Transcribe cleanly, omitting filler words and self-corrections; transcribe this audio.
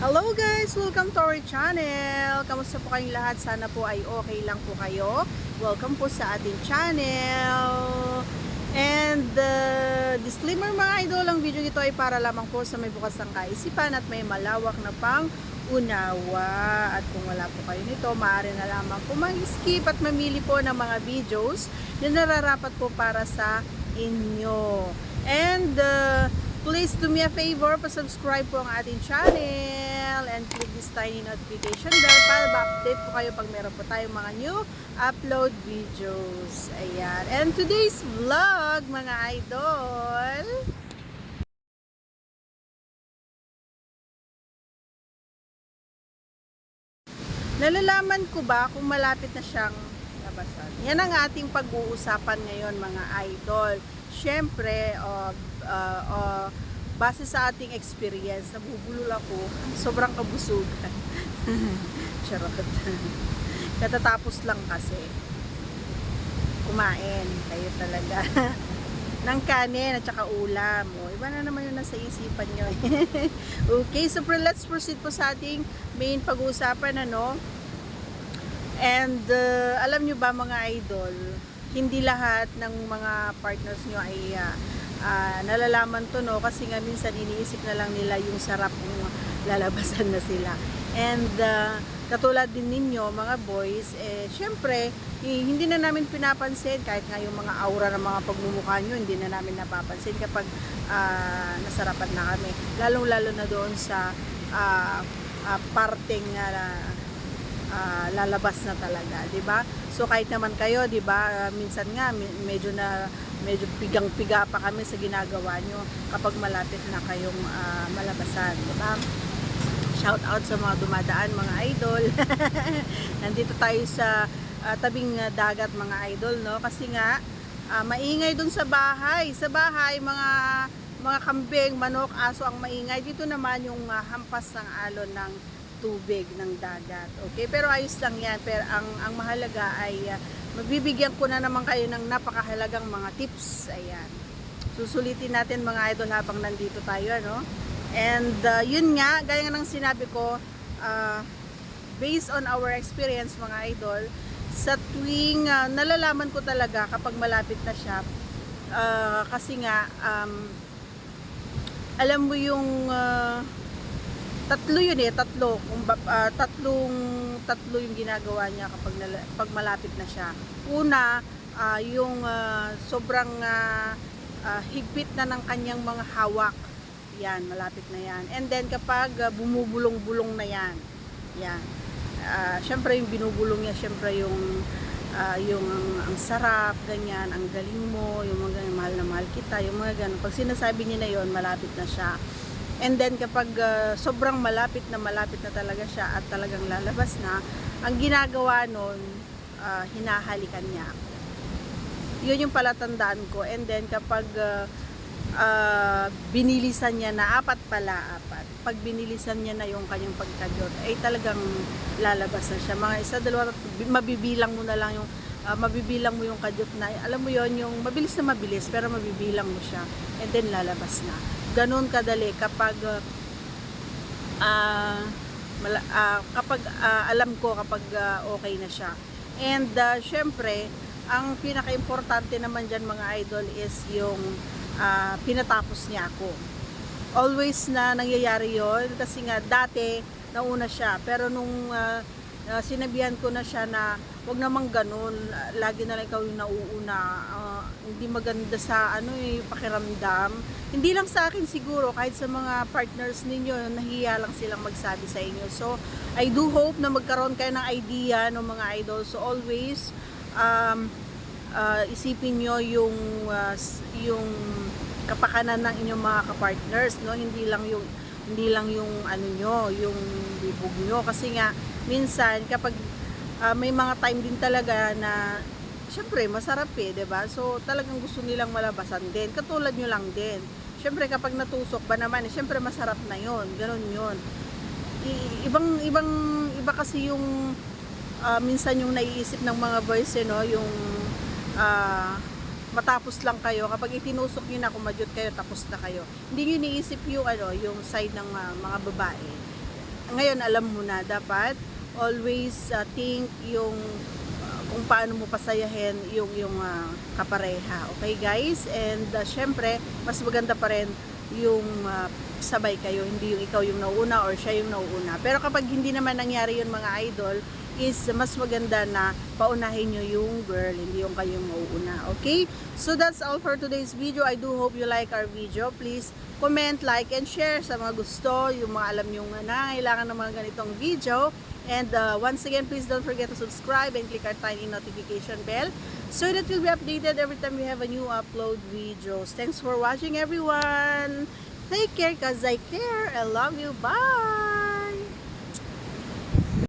Hello guys! Welcome to our channel! Kamusta po kayong lahat? Sana po ay okay lang po kayo. Welcome po sa ating channel. And disclaimer mga idol, ang video ito ay para lamang po sa may bukas ng kaisipan at may malawak na pang unawa. At kung wala po kayo nito, maaari na lamang po mag-skip at mamili po ng mga videos na nararapat po para sa inyo. And please do me a favor, pa-subscribe po ang ating channel and click this tiny notification bell para ma-update po kayo pag meron po tayong mga new upload videos. Ayan. And today's vlog, mga idol, nalalaman ko ba kung malapit na siyang labasan? Yan ang ating pag-uusapan ngayon, mga idol. Siyempre, base sa ating experience, nabubulol ako, sobrang kabusugan. Charot. Katatapos lang kasi kumain, kayo talaga ng kanin at saka ulam. O, iba na naman yung nasa isipan nyo. Okay, so let's proceed po sa ating main pag-uusapan, ano. And alam nyo ba mga idol, hindi lahat ng mga partners nyo ay nalalaman to, no, kasi nga minsan iniisip na lang nila yung sarap kung lalabasan na sila. And katulad din ninyo mga boys, syempre hindi na namin pinapansin kahit nga yung mga aura ng mga pagmumukha nyo, hindi na namin napapansin kapag nasarapan na kami, lalong lalo na doon sa parteng lalabas na talaga, 'di ba? So kahit naman kayo, 'di ba, minsan nga medyo pigang-piga pa kami sa ginagawa nyo kapag malapit na kayong malabasan, 'di ba? Shout out sa mga dumadaan, mga idol. Nandito tayo sa tabing dagat, mga idol, no? Kasi nga maingay dun sa bahay. Sa bahay, mga kambing, manok, aso ang maingay. Dito naman yung hampas ng alon ng tubig ng dagat. Okay, pero ayos lang yan. Pero ang mahalaga ay magbibigyan ko na naman kayo ng napakahalagang mga tips. Ayan, susulitin natin mga idol habang nandito tayo, ano. And yun nga, gaya nga ng sinabi ko, based on our experience, mga idol, sa tuwing nalalaman ko talaga kapag malapit na siya, kasi nga alam mo yung tatlo yun, tatlo yung ginagawa niya pag malapit na siya. Una, yung sobrang higpit na ng kanyang mga hawak. Yan, malapit na yan. And then kapag bumubulong-bulong na yan, yan. Syempre yung binubulong niya, syempre yung ang sarap, ganyan, ang galing mo, yung mga ganyan, mahal na mahal kita, yung mga ganyan. Pag sinasabi niya na yon, malapit na siya. And then kapag sobrang malapit na talaga siya at talagang lalabas na, ang ginagawa nun, hinahalikan niya. Yun yung palatandaan ko. And then kapag binilisan niya na apat. Pag binilisan niya na yung kanyang pagkadyot, ay talagang lalabas na siya. Mga isa, dalawa, mabibilang mo na lang yung mabibilang mo yung kadyot na, alam mo yon, yung mabilis na mabilis, pero mabibilang mo siya. And then lalabas na. Ganun kadali kapag alam ko kapag okay na siya. And syempre, ang pinaka-importante naman dyan, mga idol, is yung pinatapos niya ako. Always na nangyayari yon, kasi nga dati nauna siya, pero nung sinabihan ko na siya na wag namang ganun, lagi na lang ikaw yung nauuna, hindi maganda sa pakiramdam. Hindi lang sa akin siguro, kahit sa mga partners ninyo, nahiya lang silang magsabi sa inyo. So I do hope na magkaroon kayo ng idea, no, mga idol. So always isipin nyo yung kapakanan ng inyong mga kapartners, no? Hindi lang yung ano nyo, yung bibog nyo, kasi nga minsan kapag may mga time din talaga na syempre masarap, 'di ba? So talagang gusto nilang malabasan din. Katulad nyo lang din. Syempre kapag natusok ba naman, syempre masarap na 'yon. Ganun 'yon. Iba kasi yung minsan yung naiisip ng mga boys, no, yung matapos lang kayo, kapag itinusok niyo na, kumadyot kayo, tapos na kayo. Hindi niyo iniisip yung yung side ng mga babae. ngayon alam mo na, dapat always think yung kung paano mo pasayahin yung kapareha. Okay guys? And syempre, mas maganda pa rin yung sabay kayo, hindi yung ikaw yung nauuna or siya yung nauuna. Pero kapag hindi naman nangyari yun mga idol, is mas maganda na paunahin nyo yung girl, hindi yung kayong mauuna. Okay? So that's all for today's video. I do hope you like our video. Please comment, like, and share sa mga gusto, yung mga alam nyo nga nangangailangan ng mga ganitong video. And once again, please don't forget to subscribe and click our tiny notification bell so that you'll be updated every time we have a new upload videos. Thanks for watching everyone. Take care cause I care. I love you. Bye!